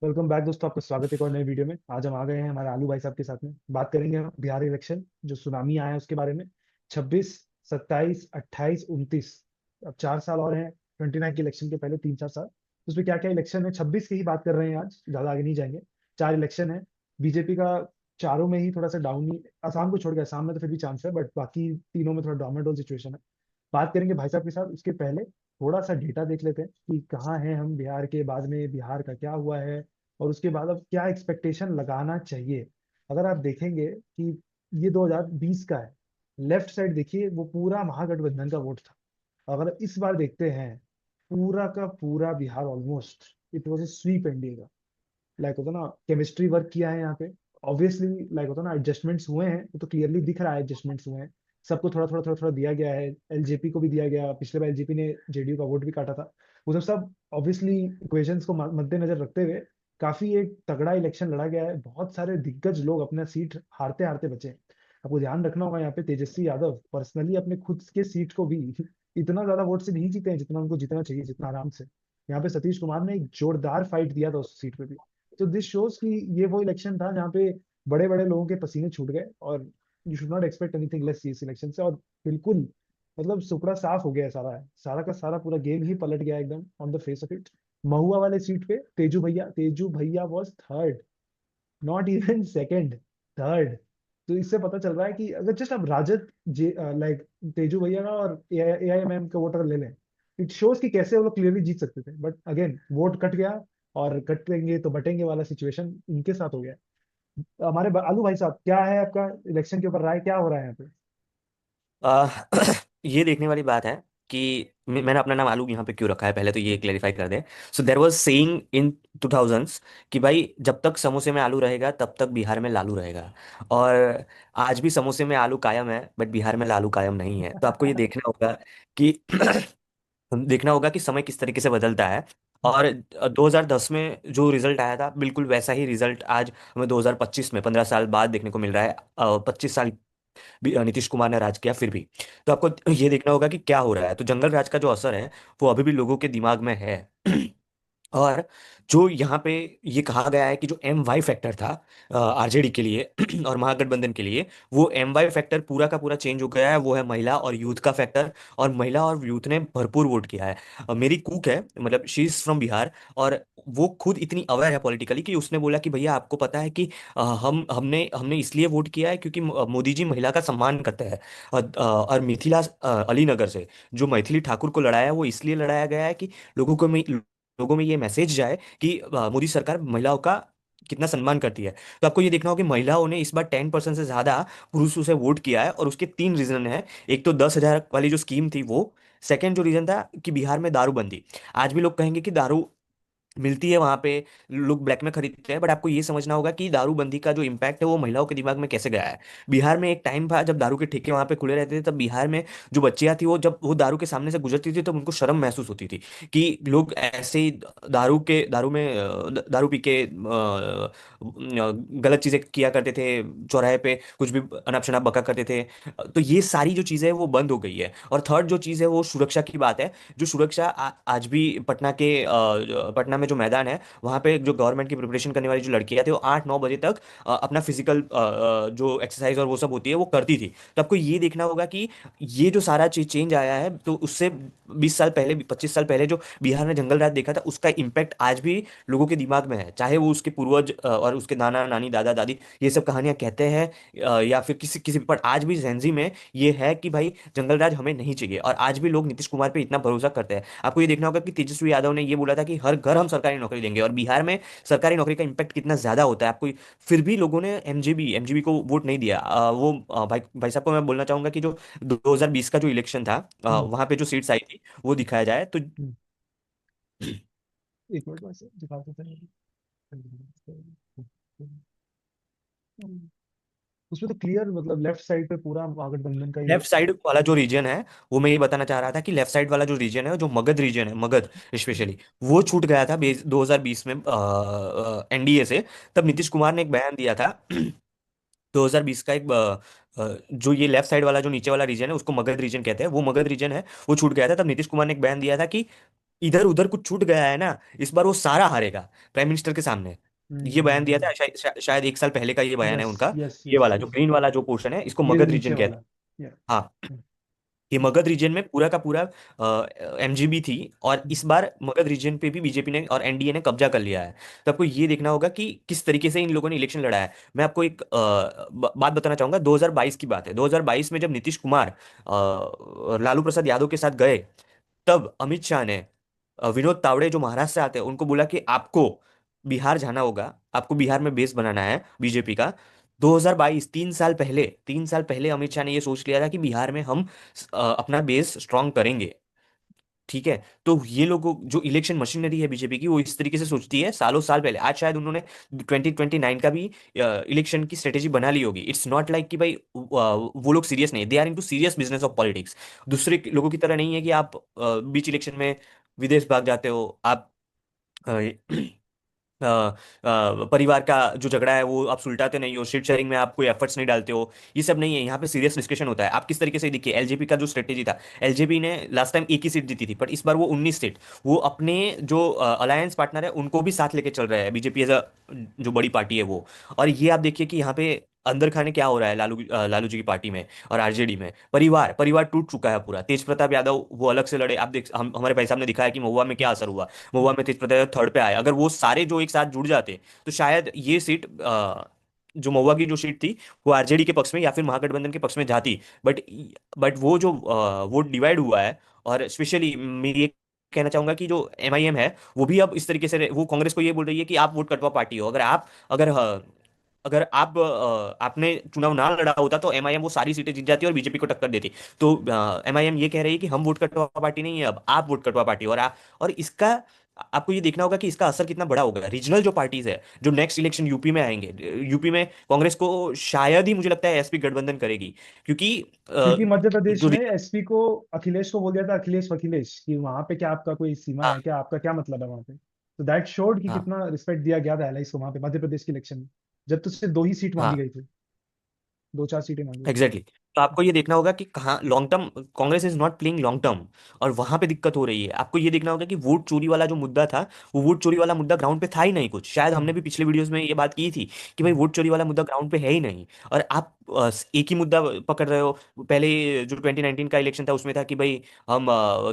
Welcome back दोस्तों, आपका स्वागत है एक और नए वीडियो में। आज हम आ गए हैं हमारे आलू भाई साहब के साथ में। बात करेंगे हम बिहार इलेक्शन जो सुनामी आया है उसके बारे में। 26, 27, 28, 29, अब 4 साल और हैं 29 के इलेक्शन के पहले 3-4 साल। तो उसमें क्या क्या इलेक्शन है, 26 की ही बात कर रहे हैं आज, ज्यादा आगे नहीं जाएंगे। 4 इलेक्शन है बीजेपी का। चारों में ही थोड़ा सा डाउन ही, असम को छोड़ के, असम में तो फिर भी चांस है, बट बाकी तीनों में थोड़ा डाउन सिचुएशन है। बात करेंगे भाई साहब के साथ। उसके पहले थोड़ा सा डेटा देख लेते हैं कि कहाँ हैं हम बिहार के बाद में, बिहार का क्या हुआ है, और उसके बाद अब क्या एक्सपेक्टेशन लगाना चाहिए। अगर आप देखेंगे कि ये 2020 का है, लेफ्ट साइड देखिए, वो पूरा महागठबंधन का वोट था। अगर इस बार देखते हैं, पूरा का पूरा Bihar almost it was a sweep NDA का। लाइक होता ना, केमिस्ट्री वर्क किया है यहाँ पे। ऑब्वियसली लाइक होता ना, एडजस्टमेंट्स हुए हैं, वो तो क्लियरली दिख रहा है एडजस्टमेंट्स हुए हैं। सबको थोड़ा थोड़ा थोड़ा थोड़ा दिया गया है, एलजेपी को भी दिया गया, पिछले बार एलजेपी ने जेडीयू का वोट भी काटा था। वो सब ऑब्वियसली इक्वेशंस को मद्देनजर रखते हुए काफी एक तगड़ा इलेक्शन लड़ा गया है। बहुत सारे दिग्गज लोग अपना सीट हारते हारते बचे हैं। आपको ध्यान रखना होगा, यहाँ पे तेजस्वी यादव पर्सनली अपने खुद के सीट को भी इतना ज्यादा वोट से नहीं जीते हैं जितना उनको जीतना चाहिए, जितना आराम से। यहाँ पे सतीश कुमार ने एक जोरदार फाइट दिया था उस सीट पे भी। तो दिस शोज कि ये वो इलेक्शन था जहाँ पे बड़े बड़े लोगों के पसीने छूट गए, और you should not expect anything less इस इलेक्शन से। और बिल्कुल मतलब सुपड़ा साफ हो गया है, सारा है, सारा का सारा पूरा गेम ही पलट गया एकदम on the face of it. Mahua वाले सीट पे तेजू भैया was third, not even second, third. तो इससे पता चल रहा है कि अगर जस्ट आप राजद जे लाइक तेजू भैया का और एआईएमआईएम का वोटर ले लें, इट शोज कि कैसे वो लोग क्लियरली जीत सकते थे। बट अगेन वोट कट गया, और कटेंगे तो बटेंगे वाला सिचुएशन इनके साथ हो गया। हमारे आलू भाई साहब, क्या है आपका इलेक्शन के ऊपर राय, क्या हो रहा है यहाँ पे? आ, ये देखने वाली बात है कि मैंने अपना नाम आलू यहाँ पे क्यों रखा है, पहले तो ये क्लेरिफाई कर दें। So there was saying in 2000s कि भाई जब तक समोसे में आलू रहेगा तब तक बिहार में लालू रहेगा। और आज भी समोसे में आलू कायम है, बट बिहार में लालू कायम नहीं है। तो आपको ये देखना होगा कि समय किस तरीके से बदलता है। और 2010 में जो रिजल्ट आया था बिल्कुल वैसा ही रिजल्ट आज हमें 2025 में 15 साल बाद देखने को मिल रहा है। 25 साल नीतीश कुमार ने राज किया फिर भी। तो आपको ये देखना होगा कि क्या हो रहा है। तो जंगल राज का जो असर है वो अभी भी लोगों के दिमाग में है। और जो यहाँ पे ये कहा गया है कि जो एम वाई फैक्टर था आरजेडी के लिए और महागठबंधन के लिए, वो एम वाई फैक्टर पूरा का पूरा चेंज हो गया है। वो है महिला और यूथ का फैक्टर। और महिला और यूथ ने भरपूर वोट किया है। मेरी कूक है, मतलब शी इज फ्रॉम बिहार। और वो खुद इतनी अवेयर है पॉलिटिकली कि उसने बोला कि भैया आपको पता है कि हम हमने हमने इसलिए वोट किया है क्योंकि मोदी जी महिला का सम्मान करते हैं। और मिथिला अलीनगर से जो मैथिली ठाकुर को लड़ाया है वो इसलिए लड़ाया गया है कि लोगों को लोगों में ये मैसेज जाए कि मोदी सरकार महिलाओं का कितना सम्मान करती है। तो आपको ये देखना होगा कि महिलाओं ने इस बार 10% से ज्यादा पुरुषों से वोट किया है। और उसके तीन रीजन है। एक तो 10,000 वाली जो स्कीम थी वो। सेकंड जो रीजन था कि बिहार में दारूबंदी। आज भी लोग कहेंगे कि दारू मिलती है वहां पे, लोग ब्लैक में खरीदते हैं, बट आपको ये समझना होगा कि दारूबंदी का जो इम्पैक्ट है वो महिलाओं के दिमाग में कैसे गया है। बिहार में एक टाइम था जब दारू के ठेके वहां पे खुले रहते थे, तब बिहार में जो बच्चियां थी वो जब वो दारू के सामने से गुजरती थी तो उनको शर्म महसूस होती थी कि लोग ऐसे ही दारू में दारू पी के गलत चीजें किया करते थे, चौराहे पे कुछ भी अनाप शनाप बका करते थे। तो ये सारी जो चीजें हैं वो बंद हो गई है। और थर्ड जो चीज है वो सुरक्षा की बात है। जो सुरक्षा आज भी पटना में जो मैदान है वहाँ पे जो गवर्नमेंट की प्रिपरेशन करने वाली जो लड़कियां थी वो 8-9 बजे तक अपना फिजिकल जो एक्सरसाइज और वो सब होती है वो करती थी। तो आपको ये देखना होगा कि ये जो सारा चीज चेंज आया है तो उससे 20 साल पहले 25 साल पहले जो बिहार ने जंगल राज देखा था उसका इम्पैक्ट आज भी लोगों के दिमाग में है। चाहे वो उसके पूर्वज और उसके नाना नानी दादा दादी ये सब कहानियां कहते हैं या फिर किसी किसी पर आज भी जेंजी में ये है कि भाई जंगल राज हमें नहीं चाहिए। और आज भी लोग नीतीश कुमार पे इतना भरोसा करते हैं। आपको ये देखना होगा कि तेजस्वी यादव ने ये बोला था कि हर घर हम सरकारी नौकरी देंगे। और बिहार में सरकारी नौकरी का इम्पैक्ट कितना ज्यादा होता है आपको। फिर भी लोगों ने एमजीबी को वोट नहीं दिया। भाई भाई साहब को मैं बोलना चाहूंगा कि जो 2020 का जो इलेक्शन था हम्म, वहां पे जो सीट्स आई थी वो दिखाया जाए तो। हम्म, एक मिनट बस दिखा देते हैं। उसमें तो क्लियर मतलब लेफ्ट साइड पे पूरा गठबंधन का ही है। लेफ्ट साइड वाला जो रीजन है वो मैं ये बताना चाह रहा था कि लेफ्ट साइड वाला जो रीजन है जो मगध रीजन है, मगध स्पेशली वो छूट गया था 2020 में एनडीए से। तब नीतीश कुमार ने एक बयान दिया था 2020 का एक जो ये लेफ्ट साइड वाला जो नीचे वाला रीजन है उसको मगध रीजन कहते हैं, वो मगध रीजन है वो छूट गया था। तब नीतीश कुमार ने एक बयान दिया था कि इधर उधर कुछ छूट गया है ना, इस बार वो सारा हारेगा प्राइम मिनिस्टर के सामने। ये बयान दिया हम्म। था शायद एक साल पहले का ये बयान है यस उनका। यस ये यस वाला जो यस। ग्रीन वाला जो पोर्शन है, इसको ये मगध नीचे रीजन कहते वाला। हैं। या। हाँ, ये मगध रीजन में पूरा का पूरा एमजीबी थी, और इस बार मगध रीजन पे भी बीजेपी ने और एनडीए ने कब्जा कर लिया है। तो आपको ये देखना होगा कि किस तरीके से इन लोगों ने इलेक्शन लड़ा है। मैं आपको एक बात बताना चाहूंगा, 2022 की बात है। 2022 में जब नीतीश कुमार लालू प्रसाद यादव के साथ गए, तब अमित शाह ने विनोद तावड़े जो महाराष्ट्र से आते हैं उनको बोला कि आपको बिहार जाना होगा, आपको बिहार में बेस बनाना है बीजेपी का। 2022, 3 साल पहले, 3 साल पहले अमित शाह ने ये सोच लिया था कि बिहार में हम अपना बेस स्ट्रांग करेंगे। ठीक है, तो ये लोगों जो इलेक्शन मशीनरी है बीजेपी की, वो इस तरीके से सोचती है सालों साल पहले। आज शायद उन्होंने 2029 का भी इलेक्शन की स्ट्रेटेजी बना ली होगी। इट्स नॉट लाइक कि भाई वो लोग सीरियस नहीं, they are into serious business of politics. दूसरे लोगों की तरह नहीं है कि आप बीच इलेक्शन में विदेश भाग जाते हो, आप अ, परिवार का जो झगड़ा है वो आप सुलटाते नहीं हो, शीट शेयरिंग में आप कोई एफर्ट्स नहीं डालते हो। ये सब नहीं है, यहाँ पे सीरियस डिस्कशन होता है। आप किस तरीके से देखिए, एलजेपी का जो स्ट्रेटेजी था, एलजेपी ने लास्ट टाइम एक ही सीट जीती थी, पर इस बार वो 19 सीट, वो अपने जो अलायंस पार्टनर है उनको भी साथ लेके चल रहा है, बीजेपी एज अ जो बड़ी पार्टी है वो। और ये आप देखिए कि यहाँ पे अंदर खाने क्या हो रहा है लालू जी की पार्टी में और आरजेडी में। परिवार परिवार टूट चुका है पूरा। तेज प्रताप यादव वो अलग से लड़े, आप देख, हम हमारे भाई साहब ने दिखाया कि महुआ में क्या असर हुआ। महुआ में तेज प्रताप यादव थर्ड पे आए। अगर वो सारे जो एक साथ जुड़ जाते, तो शायद ये सीट जो महुआ की जो सीट थी, वो आरजेडी के पक्ष में या फिर महागठबंधन के पक्ष में जाती। बट बट वो जो वोट डिवाइड हुआ है, और स्पेशली मेरी ये कहना चाहूंगा कि जो एमआईएम है, वो भी अब इस तरीके से वो कांग्रेस को ये बोल रही है कि आप वोट कटवा पार्टी हो। अगर अगर आपने चुनाव ना लड़ा होता तो एमआईएम वो सारी सीटें जीत जाती और बीजेपी को टक्कर देती। तो एमआईएम ये कह रही है कि हम वोट कटवा पार्टी नहीं है, अब आप वोट कटवा पार्टी हो। और इसका आपको ये देखना होगा कि इसका असर कितना बड़ा होगा। रीजनल जो पार्टीज है जो नेक्स्ट इलेक्शन यूपी में आएंगे, यूपी में कांग्रेस को शायद ही मुझे लगता है एसपी गठबंधन करेगी, क्योंकि क्योंकि मध्य प्रदेश जो में एसपी को अखिलेश को बोल दिया था, अखिलेश वखिलेश, कि वहां पे क्या आपका कोई सीमा हाँ है क्या, आपका क्या मतलब है वहां पे। तो दैट शोड कि हाँ कितना रिस्पेक्ट दिया गया था एलाइस को वहां पे मध्य प्रदेश के इलेक्शन में, जब तो सिर्फ 2 ही सीट मांगी हाँ, गई थी, 2 4 सीटें मांगी गई थी। Exactly exactly. तो आपको ये देखना होगा कि कहाँ long term Congress is not playing long term, और वहां पे दिक्कत हो रही है। आपको ये देखना होगा कि वोट चोरी वाला जो मुद्दा था, वो वोट चोरी वाला मुद्दा ग्राउंड पे था ही नहीं कुछ। शायद हमने हम्म, भी पिछले वीडियोस में ये बात की थी कि भाई हम्म, वोट चोरी वाला मुद्दा ग्राउंड पे है ही नहीं। और आप एक ही मुद्दा पकड़ रहे हो। पहले जो 2019 का इलेक्शन था उसमें था कि भाई हम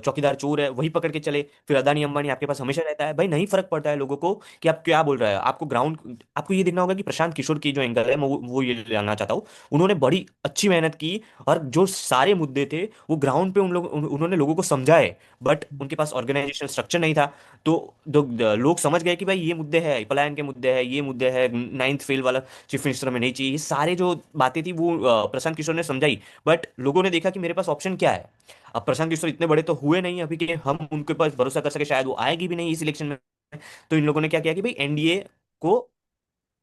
चौकीदार चोर है, वही पकड़ के चले। फिर अदानी अंबानी आपके पास हमेशा रहता है, भाई नहीं फर्क पड़ता है लोगों को कि आप क्या बोल रहे हैं। आपको ग्राउंड, आपको ये देखना होगा कि प्रशांत किशोर की जो एंगल है, मैं वो ये जानना चाहता हूँ। उन्होंने बड़ी अच्छी मेहनत की, और जो सारे मुद्दे थे वो ग्राउंड पे उन्होंने लोगों को समझाए। बट हम्म। उनके पास ऑर्गेनाइजेशनल स्ट्रक्चर नहीं था। तो लोग समझ गए कि भाई ये मुद्दे हैं, पलायन के मुद्दे हैं, ये मुद्दे हैं, नाइन्थ फेल वाला चीफ मिनिस्टर में नहीं चाहिए, ये सारे जो बातें थी वो प्रशांत किशोर ने समझाई। बट लोगों ने देखा कि मेरे पास ऑप्शन क्या है। अब प्रशांत किशोर इतने बड़े तो हुए नहीं अभी कि हम उनके पास भरोसा कर सके, शायद वो आएगी भी नहीं इस इलेक्शन में। तो इन लोगों ने क्या किया कि भाई एनडीए को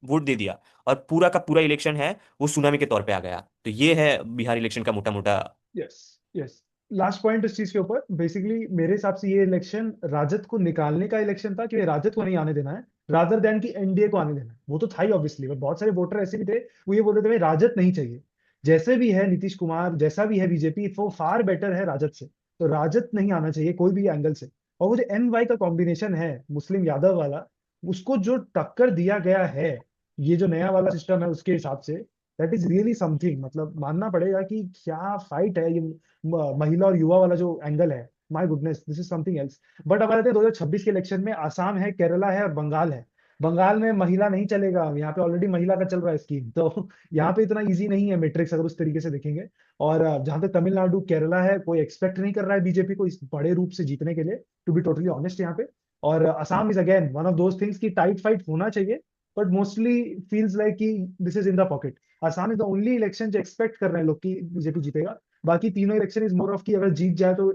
वोट दे दिया, और पूरा का पूरा इलेक्शन है वो सुनामी के तौर पे आ गया। तो ये है बिहार इलेक्शन का मोटा मोटा। Yes yes. लास्ट पॉइंट इस चीज के ऊपर, बेसिकली मेरे हिसाब से ये इलेक्शन राजद को निकालने का इलेक्शन था, कि राजद को नहीं आने देना है, रादर देन कि एनडीए को आने देना है। वो तो था ही ऑब्वियसली, बट बहुत सारे वोटर ऐसे भी थे, वो ये बोल रहे थे भाई राजद नहीं चाहिए। जैसे भी है नीतीश कुमार, जैसा भी है बीजेपी, वो फार बेटर है राजद से। तो राजद नहीं आना चाहिए कोई भी एंगल से। और वो जो एन वाई का कॉम्बिनेशन है मुस्लिम यादव वाला, उसको जो टक्कर दिया गया है, ये जो नया वाला सिस्टम है उसके हिसाब से, दैट इज रियली समथिंग। मतलब मानना पड़ेगा कि क्या फाइट है ये। महिला और युवा वाला जो एंगल है, my goodness, this is something else. But अब आते हैं 2026 के इलेक्शन में, आसाम है, केरला है और बंगाल है। बंगाल में महिला नहीं चलेगा, यहाँ पे ऑलरेडी महिला का चल रहा है स्कीम, तो यहाँ पे इतना इजी नहीं है मैट्रिक्स, अगर उस तरीके से देखेंगे। और जहां तक तमिलनाडु केरला है, कोई एक्सपेक्ट नहीं कर रहा है बीजेपी को इस बड़े रूप से जीतने के लिए, टू बी टोटली ऑनेस्ट यहाँ पे। और Assam is again one of those things की टाइट फाइट होना चाहिए, बट मोस्टली फील्स लाइक कि this is in the pocket. Assam is the only election जो एक्सपेक्ट कर रहे हैं लोग कि बीजेपी जीतेगा। बाकी तीनों इलेक्शन इज मोर ऑफ कि अगर जीत जाए तो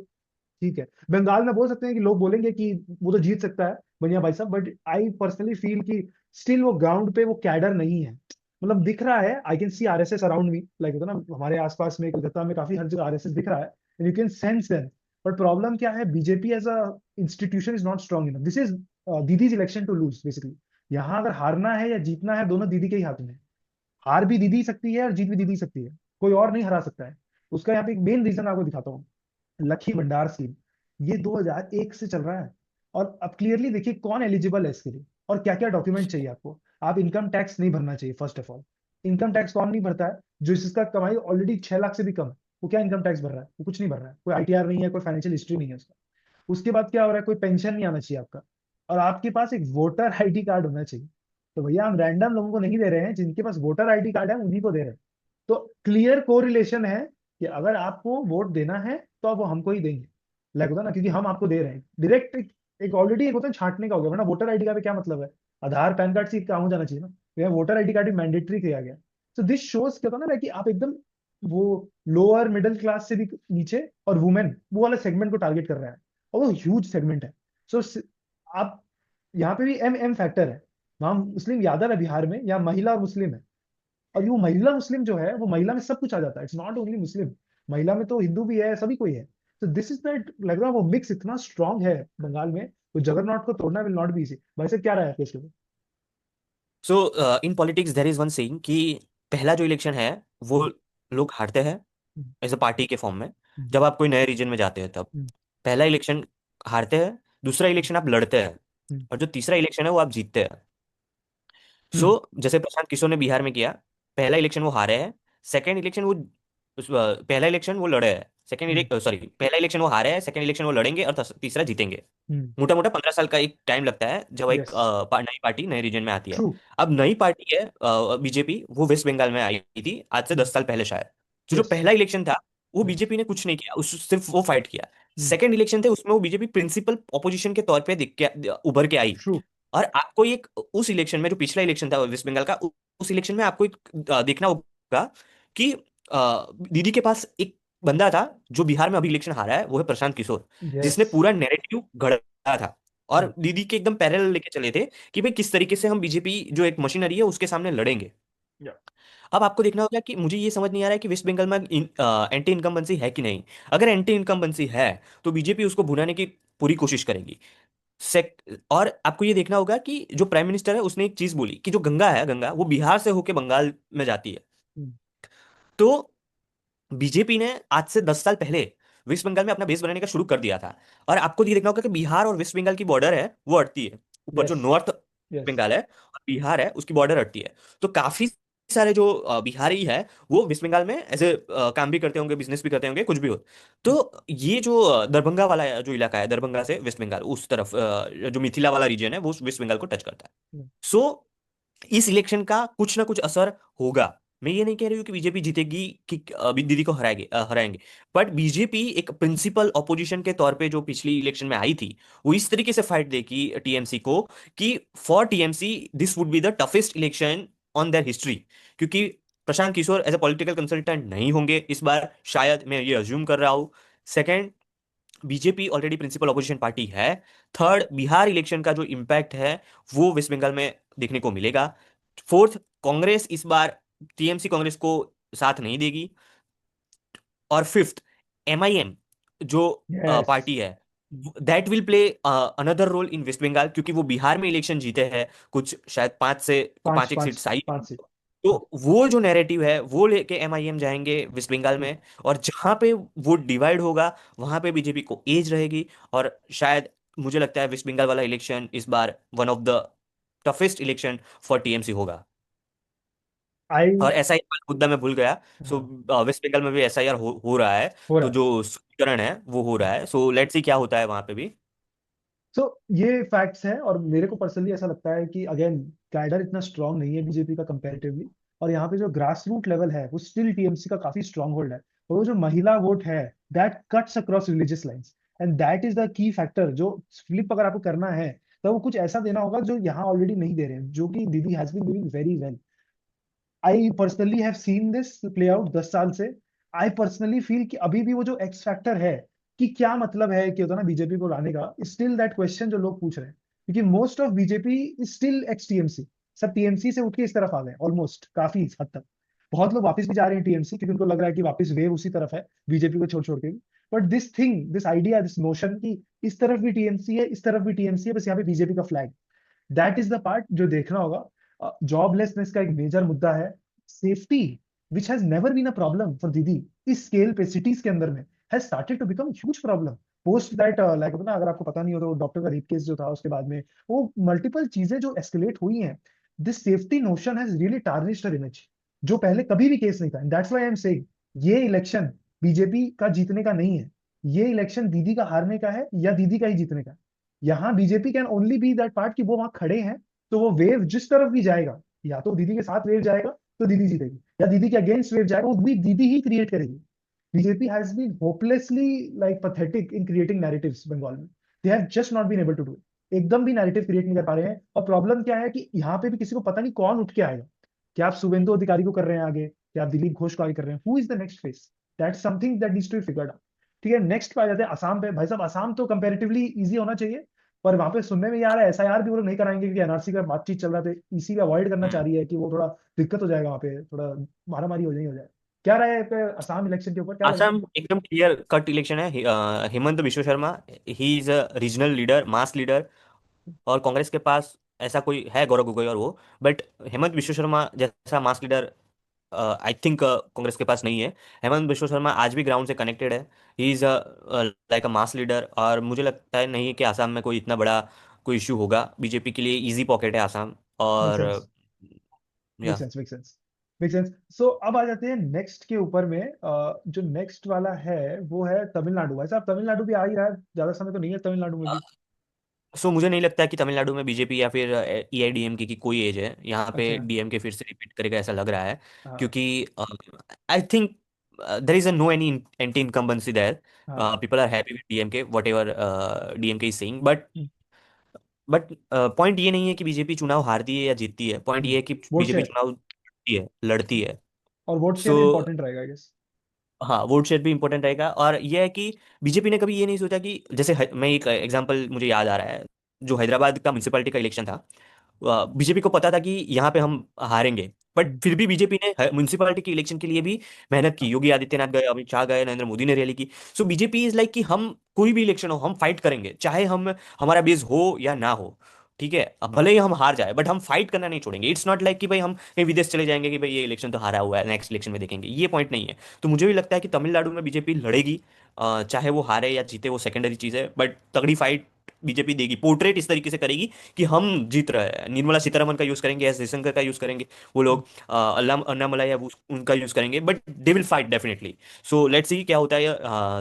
ठीक है। बंगाल में बोल सकते हैं कि लोग बोलेंगे कि वो तो जीत सकता है बढ़िया भाई साहब, बट आई पर्सनली फील कि स्टिल वो ग्राउंड पे वो कैडर नहीं है। मतलब दिख रहा है, I can see RSS around me, like होता है ना हमारे आसपास में, कोलकाता में काफी हर जगह आरएसएस दिख रहा है, and you can sense them. But problem क्या है, BJP as a institution is not strong enough. This is Didi's election to lose basically. यहाँ अगर हारना है या जीतना है, दोनों दीदी के ही हाथ में है। हार भी दीदी सकती है और जीत भी दीदी सकती है, कोई और नहीं हरा सकता है। उसका यहाँ पे एक मेन रीजन आपको दिखाता हूँ, लकी भंडार स्कीम। ये 2001 से चल रहा है। और अब क्लियरली देखिए कौन एलिजिबल है इसके लिए और क्या क्या डॉक्यूमेंट चाहिए आपको। आप इनकम टैक्स नहीं भरना चाहिए first of all. Income tax कौन नहीं भरता है? जो जिसका कमाई ऑलरेडी 6 लाख से भी कम है, वो क्या इनकम टैक्स भर रहा है? वो कुछ नहीं भर रहा है, कोई आईटीआर नहीं है, कोई फाइनेंशियल हिस्ट्री नहीं है उसका। उसके बाद क्या हो रहा है, कोई पेंशन नहीं आना चाहिए आपका, और आपके पास एक वोटर आईडी कार्ड होना चाहिए। तो भैया हम रैंडम लोगों को नहीं दे रहे हैं, जिनके पास वोटर आईडी कार्ड है उन्हीं को दे रहे हैं। तो क्लियर कोरिलेशन है कि अगर आपको वोट देना है तो आप वो हमको ही देंगे। लाइक होता है ना, क्योंकि हम आपको दे रहे हैं डायरेक्ट। एक ऑलरेडी एक होता है छांटने का हो गया, वरना वोटर आईडी का भी क्या मतलब है? आधार पैन कार्ड से ही काम हो जाना चाहिए ना। तो वोटर आईडी कार्ड भी मैंडेटरी किया गया। तो दिस शोज क्या होता है ना कि आप एकदम वो लोअर मिडिल क्लास से भी नीचे और वुमेन वो वाले सेगमेंट को टारगेट कर रहा है, और वो ह्यूज सेगमेंट है। सो आप यहाँ पे भी एम एम फैक्टर है। वहां मुस्लिम यादव है बिहार में, या महिला और मुस्लिम है। और ये वो महिला मुस्लिम जो है, वो महिला में सब कुछ आ जाता है, इट्स नॉट ओनली मुस्लिम। महिला में तो हिंदू भी है, सभी कोई है। तो दिस इज दैट, लग रहा है वो मिक्स इतना स्ट्रांग है बंगाल में, तो जगरनॉट को तोड़ना विल नॉट बी इजी। भाई साहब क्या रहा है आपके इसके ऊपर? So in politics there is one saying कि पहला जो इलेक्शन है वो लोग हारते हैं हम्म, एज अ पार्टी के फॉर्म में। हम्म, जब आप कोई नए रीजन में जाते हैं तब हम्म, पहला इलेक्शन हारते हैं, दूसरा इलेक्शन आप लड़ते हैं, हम्म, और जो तीसरा इलेक्शन है वो आप जीतते हैं। सो हम्म, जैसे प्रशांत किशोर ने बिहार में किया, पहला इलेक्शन वो हारे हैं, सेकंड इलेक्शन वो पहला इलेक्शन वो लड़े हैं, हम्म, सेकंड सॉरी पहला इलेक्शन वो हारे हैं, सेकंड इलेक्शन वो लड़ेंगे और तीसरा जीतेंगे। हम्म। मोटा मोटा 15 साल का एक टाइम लगता है जब एक यस। नई पार्टी नए रीजन में आती है। ट्रू। अब नई पार्टी है बीजेपी, वो वेस्ट बंगाल में आई थी आज से 10 साल पहले शायद। जो जो यस। पहला इलेक्शन था वो यस। बीजेपी ने कुछ नहीं किया, उस सिर्फ वो फाइट किया। सेकंड इलेक्शन थे उसमें वो बीजेपी प्रिंसिपल ऑपोजिशन के तौर पे दिख के उभर के आई। ट्रू। और आपको एक उस इलेक्शन में जो पिछला इलेक्शन था वेस्ट बंगाल का, उस इलेक्शन में आपको एक देखना होगा कि दीदी के पास एक बंदा था जो बिहार में अभी इलेक्शन हारा है, वो है प्रशांत किशोर, यस। जिसने पूरा नैरेटिव गढ़ा था और दीदी के एकदम पैरेलल लेके चले थे कि भाई किस तरीके से हम बीजेपी जो एक मशीनरी है उसके सामने लड़ेंगे। अब आपको देखना होगा कि मुझे ये समझ नहीं आ रहा है कि वेस्ट बंगाल में एंटी इनकम्बेंसी है कि नहीं। अगर एंटी इनकम्बेंसी है तो बीजेपी उसको भुनाने की पूरी कोशिश करेगी। सेक और आपको ये देखना होगा कि जो प्राइम मिनिस्टर है उसने एक चीज बोली कि जो गंगा है, गंगा वो बिहार से होके बंगाल में जाती है। तो बीजेपी ने आज से 10 साल पहले वेस्ट बंगाल में अपना बेस बनाने का शुरू कर दिया था। और आपको ये देखना होगा कि बिहार और वेस्ट बंगाल की बॉर्डर है वो अड़ती है, ऊपर जो यस। North yes. बंगाल है और बिहार है उसकी बॉर्डर अड़ती है। तो काफी सारे जो बिहारी है वो वेस्ट बंगाल में ऐसे काम भी करते होंगे, बिजनेस भी करते होंगे, कुछ भी हो। तो ये जो दरभंगा वाला जो इलाका है, दरभंगा से वेस्ट बंगाल उस तरफ जो मिथिला वाला रीजन है वो वेस्ट बंगाल को टच करता है। सो इस इलेक्शन का कुछ ना कुछ असर होगा। मैं ये नहीं कह रही हूँ कि बीजेपी जीतेगी कि अभी दीदी को हराएंगे। बट बीजेपी एक प्रिंसिपल ऑपोजिशन के तौर पे जो पिछली इलेक्शन में आई थी, वो इस तरीके से फाइट देगी टीएमसी को कि for TMC this would be the toughest election on their history. क्योंकि Prashant Kishor as a political consultant नहीं होंगे इस बार, शायद मैं ये अज्यूम कर रहा हूँ। Second, BJP already principal opposition party है। थर्ड, बिहार इलेक्शन का जो इम्पैक्ट है वो वेस्ट बंगाल में देखने को मिलेगा। फोर्थ, कांग्रेस इस बार टीएमसी कांग्रेस को साथ नहीं देगी। और फिफ्थ, एमआईएम जो यस। पार्टी है that will play another role in West Bengal, क्योंकि वो बिहार में इलेक्शन जीते हैं कुछ शायद पांच पांच एक सीट पांच आई है। पांच सीट। तो वो जो नैरेटिव है वो लेके एमआईएम जाएंगे वेस्ट बंगाल ट्रू। में। और जहां पे वो डिवाइड होगा वहां पे बीजेपी को एज रहेगी। और शायद मुझे लगता है वेस्ट बंगाल वाला इलेक्शन इस बार one of the toughest election for TMC होगा। आई। और एसआईआर मुद्दा मैं भूल गया। सो हाँ। वेस्ट बंगाल में भी एसआईआर हो रहा है। हो रहा तो है। जो सुकीकरण है वो हो रहा है, सो लेट्स सी क्या होता है वहां पे भी। सो ये फैक्ट्स हैं, और मेरे को पर्सनली ऐसा लगता है कि अगेन कैडर इतना स्ट्रांग नहीं है बीजेपी का कंपैरेटिवली। और यहाँ पे जो ग्रास रूट लेवल है वो स्टिल टीएमसी का काफी स्ट्रांग होल्ड है। और वो जो महिला वोट है, that cuts across religious lines, and that is the key factor. जो फ्लिप अगर आपको करना है तो वो कुछ ऐसा देना होगा जो यहाँ ऑलरेडी नहीं दे रहे हैं, जो कि Didi has been doing very well. I personally have seen this play out 10 साल से। आई पर्सनली फील कि अभी भी वो जो एक्स फैक्टर है, कि क्या मतलब है कि होता ना बीजेपी को लाने का, स्टिल दैट क्वेश्चन जो लोग पूछ रहे हैं। क्योंकि most of BJP is still x TMC. सब टीएमसी से उठ के इस तरफ आ गए ऑलमोस्ट, काफी हद तक। बहुत लोग वापस भी जा रहे हैं टीएमसी, क्योंकि उनको लग रहा है कि वापस वेव उसी तरफ है, बीजेपी को छोड़ छोड़ के भी। But this thing, this idea, this notion की इस तरफ भी टीएमसी है, इस तरफ भी टीएमसी है, बस यहाँ पे बीजेपी का flag. That is the part जो देखना होगा। जॉबलेसनेस का एक मेजर मुद्दा है। Safety, which has never been a problem for Didi, इस स्केल पे सिटीज के अंदर में has started to become huge problem. Post that like ना, अगर आपको पता नहीं हो तो डॉक्टर का रेप केस जो था उसके बाद में वो मल्टीपल चीजें जो एस्केलेट हुई हैं, this safety notion has really tarnished her image, जो पहले कभी भी केस नहीं था। That's why I am saying ये इलेक्शन बीजेपी का जीतने का नहीं है, ये इलेक्शन दीदी का हारने का है या दीदी का ही जीतने का है। यहाँ BJP can only be that part कि वो वहां खड़े हैं, तो वो वेव जिस तरफ भी जाएगा, या तो दीदी के साथ वेव जाएगा तो दीदी जीतेगी, या दीदी के अगेंस्ट वेव जाएगा वो भी दीदी ही क्रिएट करेगी। BJP has been hopelessly like pathetic in creating narratives Bengal में। they have just not been able to do it। एकदम भी नैरेटिव क्रिएट नहीं कर पा रहे हैं। और प्रॉब्लम क्या है कि यहाँ पे भी किसी को पता नहीं कौन उठ के आएगा। क्या आप शुभेंदु अधिकारी को कर रहे हैं आगे, क्या आप दिलीप घोष को आगे कर रहे हैं, who is the next face? That's something that needs to be figured out. ठीक है, नेक्स्ट पे आ जाते हैं असम पे। भाई साहब असम तो कंपेरेटिवली इजी होना चाहिए, पर वहां पे सुनने में ये आ रहा है एसआईआर भी वो लोग नहीं कराएंगे, क्योंकि एनआरसी का बातचीत चल रहा था, इसी का अवॉइड करना चाह हम्म। रही है कि वो थोड़ा दिक्कत हो जाएगा वहां पे, थोड़ा मारा मारी हो जाएगी, हो जाए। क्या राय है पे असम इलेक्शन के ऊपर, क्या लग रहा है? आसाम एकदम क्लियर कट इलेक्शन है। Hemant Biswa Sharma, he is a regional leader, mass leader. और कांग्रेस के पास ऐसा कोई है, गौरव गोगोई और वो, बट हेमंत बिश्व शर्मा जैसा मास लीडर आई थिंक कांग्रेस के पास नहीं है। हेमंत बिश्व शर्मा आज भी ग्राउंड से कनेक्टेड है। He is like a mass leader, और मुझे लगता है नहीं कि आसाम में कोई इतना बड़ा कोई इशू होगा। बीजेपी के लिए इजी पॉकेट है आसाम। मेक और सेंस, मेक या sense, make sense, make sense. So अब आ जाते हैं नेक्स्ट के ऊपर में। जो नेक्स्ट वाला है वो है तमिलनाडु। भाई साहब तमिलनाडु भी आ ही रहा है, ज्यादा समय तो नहीं है तमिलनाडु में भी। सो मुझे नहीं लगता है कि तमिलनाडु में बीजेपी या फिर एआईडीएमके की कोई एज है। यहाँ पे अच्छा। डीएमके फिर से रिपीट करेगा ऐसा लग रहा है। हाँ क्योंकि I think there is a no any anti incumbency there. हाँ। People are happy with DMK whatever DMK is saying. But point ये नहीं है कि बीजेपी चुनाव हारती है या जीतती है। पॉइंट ये है कि वोट बीजेपी शेयर, चुनाव लड़ती है, लड़ती है। और वोट शेयर सो भी इंपॉर्टेंट रहेगा आई गेस। हाँ, वोट शेयर भी इंपॉर्टेंट रहेगा। और यह है कि बीजेपी ने कभी ये नहीं सोचा कि जैसे मैं एक एग्जांपल मुझे याद आ रहा है, जो हैदराबाद का म्यूनसिपैलिटी का इलेक्शन था। बीजेपी को पता था कि यहाँ पे हम हारेंगे, बट फिर भी बीजेपी ने म्यूनसिपैलिटी के इलेक्शन के लिए भी मेहनत की। योगी आदित्यनाथ गए, अमित शाह गए, नरेंद्र मोदी ने रैली की। सो बीजेपी इज लाइक कि हम कोई भी इलेक्शन हो हम फाइट करेंगे, चाहे हम हमारा बेस हो या ना हो। ठीक है, अब भले ही हम हार जाए बट हम फाइट करना नहीं छोड़ेंगे। इट्स नॉट लाइक कि भाई हम कहीं विदेश चले जाएंगे कि भाई ये इलेक्शन तो हारा हुआ है, नेक्स्ट इलेक्शन में देखेंगे, ये पॉइंट नहीं है। तो मुझे भी लगता है कि तमिलनाडु में बीजेपी लड़ेगी। चाहे वो हारे या जीते वो सेकेंडरी चीज है, बट तगड़ी फाइट बीजेपी देगी। पोर्ट्रेट इस तरीके से करेगी कि हम जीत रहे हैं। निर्मला सीतारमन का यूज करेंगे, एस जयशंकर का यूज करेंगे वो लोग, अन्नामलाई या उनका यूज करेंगे, but they will fight definitely. So let's see क्या होता है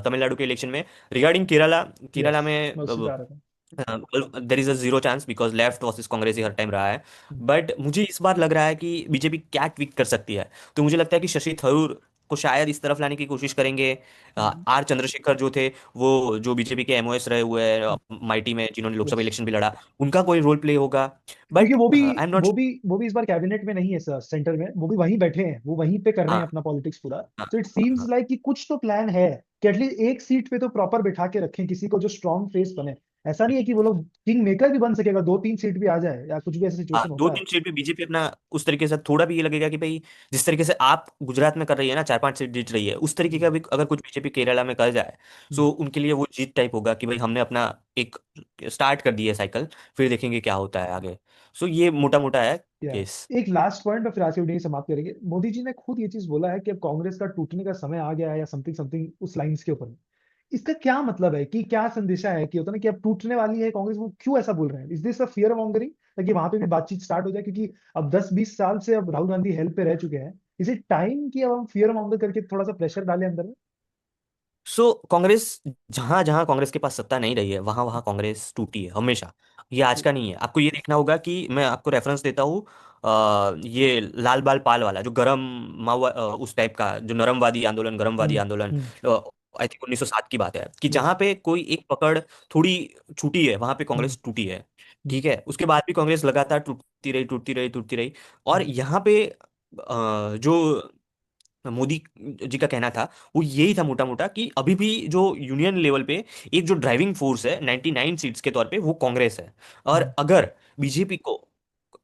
तमिलनाडु के इलेक्शन में। रिगार्डिंग केरला, केरला यस, में मैं उसी पे आ रहा था। देर is a zero chance because left versus Congress he her time रहा है। हम्म, बट मुझे इस बार लग रहा है कि बीजेपी क्या ट्विक कर सकती है। तो मुझे लगता है कि शशि थरूर को शायद इस तरफ लाने की कोशिश करेंगे। हम्म, आर चंद्रशेखर जो थे, वो जो बीजेपी के एमओएस रहे हुए हैं माइटी में, जिन्होंने लोकसभा यस। इलेक्शन भी लड़ा, उनका कोई रोल प्ले होगा। क्योंकि बट वो भी आई एम नॉट। वो भी वो भी इस बार कैबिनेट में नहीं है सर, सेंटर में वो भी वहीं बैठे हैं, वो वहीं पे कर रहे हाँ हैं अपना पॉलिटिक्स पूरा। हाँ तो इट सीम्स हाँ। लाइक कि कुछ तो प्लान है कि एटलीस्ट एक सीट पे तो प्रॉपर बिठा के रखें किसी को जो स्ट्रॉन्ग फेस बने। ऐसा नहीं है कि वो लोग किंग मेकर भी बन सकेगा, दो तीन सीट भी आ जाए या कुछ भी ऐसा हाँ, सिचुएशन दो होता है। तीन सीट पे बीजेपी अपना उस तरीके से थोड़ा भी ये लगेगा कि भाई जिस तरीके से आप गुजरात में कर रही है ना, 4 5 सीट जीत रही है, उस तरीके का हम्म, भी अगर कुछ बीजेपी केरला में कर जाए, हम्म, सो उनके लिए वो जीत टाइप होगा कि भाई हमने अपना एक स्टार्ट कर दिया है साइकिल, फिर देखेंगे क्या होता है आगे। सो ये मोटा मोटा है या केस। एक लास्ट पॉइंट और फिर आज की वीडियो समाप्त करेंगे। मोदी जी ने खुद ये चीज बोला है कि अब कांग्रेस का टूटने का समय आ गया है, या समथिंग समथिंग उस लाइंस के ऊपर। इसका क्या मतलब है, कि क्या संदेशा है कि होता ना कि अब टूटने वाली है कांग्रेस, वो क्यों ऐसा बोल रहे हैं? Is this a fear mongering, ताकि वहां पे भी बातचीत स्टार्ट हो जाए? क्योंकि अब 10 20 साल से अब राहुल गांधी हेल्प पे रह चुके हैं। इज इट टाइम कि अब हम फियर मॉन्गर करके थोड़ा सा प्रेशर डालें अंदर में? सो कांग्रेस, जहां जहां कांग्रेस के पास सत्ता नहीं रही है वहां वहां कांग्रेस टूटी है हमेशा। ये आज का नहीं है। आपको ये देखना होगा कि मैं आपको रेफरेंस देता हूँ, ये लाल बाल पाल वाला जो गरम माओ उस टाइप का जो नरमवादी आंदोलन, गरमवादी आंदोलन, हम्म। आई थिंक 1907 की बात है, कि यस। जहां पे कोई एक पकड़ थोड़ी छूटी है वहां पे कांग्रेस टूटी है। ठीक है, उसके बाद भी कांग्रेस लगातार टूटती रही, टूटती रही, टूटती रही। और यहाँ पे जो मोदी जी का कहना था वो यही था मोटा मोटा, कि अभी भी जो यूनियन लेवल पे एक जो ड्राइविंग फोर्स है 99 सीट्स के तौर पे वो कांग्रेस है। और अगर बीजेपी को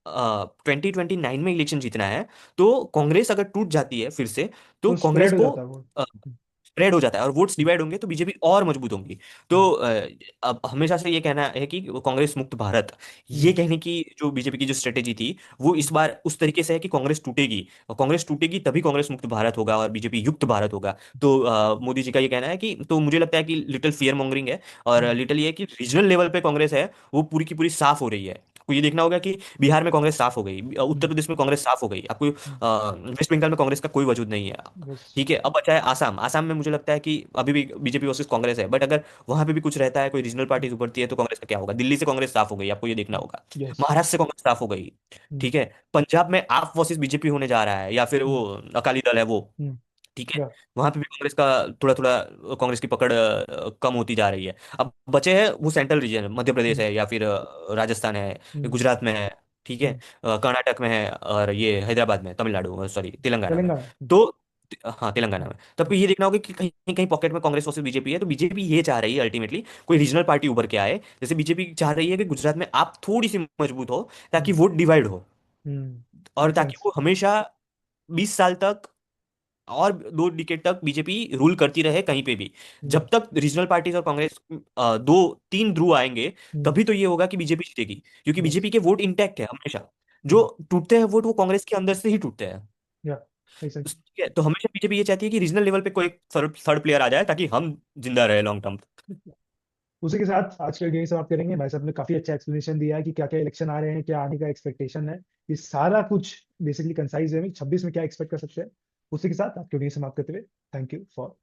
2029 में इलेक्शन जीतना है, तो कांग्रेस अगर टूट जाती है फिर से, तो तो कांग्रेस स्प्रेड हो को जाता है वो। स्प्रेड हो जाता है और वोट्स डिवाइड होंगे तो बीजेपी और मजबूत होंगी। तो हम्म, अब हमेशा से ये कहना है कि वो कांग्रेस मुक्त भारत, ये हम्म, कहने की जो बीजेपी की जो स्ट्रेटेजी थी वो इस बार उस तरीके से है कि कांग्रेस टूटेगी, और कांग्रेस टूटेगी तभी कांग्रेस मुक्त भारत होगा और बीजेपी युक्त भारत होगा। तो मोदी जी का ये कहना है कि, तो मुझे लगता है कि लिटिल फियर मॉन्गरिंग है, और हम्म, लिटिल ये है कि रीजनल लेवल पे कांग्रेस है वो पूरी की पूरी साफ हो रही है। आपको ये देखना होगा कि बिहार में कांग्रेस साफ हो गई, उत्तर हम्म, प्रदेश में कांग्रेस साफ हो गई, आपको हम्म, वेस्ट बंगाल में कांग्रेस का कोई वजूद नहीं है। बस। ठीक है, अब बचा है आसाम। आसाम में मुझे लगता है कि अभी भी बीजेपी वर्सेस कांग्रेस है, बट अगर वहां पे भी कुछ रहता है, कोई रीजनल पार्टीज उभरती है, तो कांग्रेस का क्या होगा? दिल्ली से कांग्रेस साफ हो गई, आपको ये देखना होगा। यस। महाराष्ट्र से कांग्रेस साफ हो गई। हम्म, ठीक है, पंजाब में आप वर्सेस बीजेपी होने जा रहा है, या फिर वो हम्म, अकाली दल है वो। हम्म, ठीक है, या, वहां पे भी कांग्रेस का थोड़ा थोड़ा, कांग्रेस की पकड़ कम होती जा रही है। अब बचे हैं वो सेंट्रल रीजन, मध्य प्रदेश हम्म, है, या फिर राजस्थान है, हम्म, गुजरात में है। ठीक है, हम्म, कर्नाटक में है, और ये हैदराबाद में, तमिलनाडु, सॉरी, तेलंगाना में। तेलंगाना। तो हाँ, तेलंगाना हम्म, में। तो आपको ये देखना होगा कि कहीं कहीं पॉकेट में कांग्रेस वर्सेस बीजेपी है, तो बीजेपी ये चाह रही है अल्टीमेटली कोई रीजनल पार्टी उभर के आए। जैसे बीजेपी चाह रही है कि गुजरात में आप थोड़ी सी मजबूत हो, ताकि वोट डिवाइड हो, और मेक ताकि सेंस। वो हमेशा 20 साल तक और 2 डिकेड तक बीजेपी रूल करती रहे कहीं पे भी। हम्म, जब तक रीजनल पार्टीज और कांग्रेस दो तीन ध्रुव आएंगे, हम्म, तभी तो ये होगा कि बीजेपी जीतेगी, क्योंकि यस। बीजेपी के वोट इंटैक्ट है हमेशा। जो टूटते हैं वोट, वो कांग्रेस के अंदर से ही टूटते हैं। या, मेक सेंस। ठीक है, तो हमेशा बीजेपी ये चाहती है कि रीजनल लेवल पे कोई थर्ड थर्ड प्लेयर आ जाए, ताकि हम जिंदा रहे लॉन्ग टर्म। उसी के साथ आज के गेम समाप्त करेंगे। भाई साहब ने काफी अच्छा एक्सप्लेनेशन दिया है कि क्या क्या इलेक्शन आ रहे हैं, क्या आने का एक्सपेक्टेशन है। ये सारा कुछ बेसिकली कंसाइज है, 26 में क्या एक्सपेक्ट कर सकते हैं। उसी के साथ आपके गेम समाप्त करते हुए थैंक यू फॉर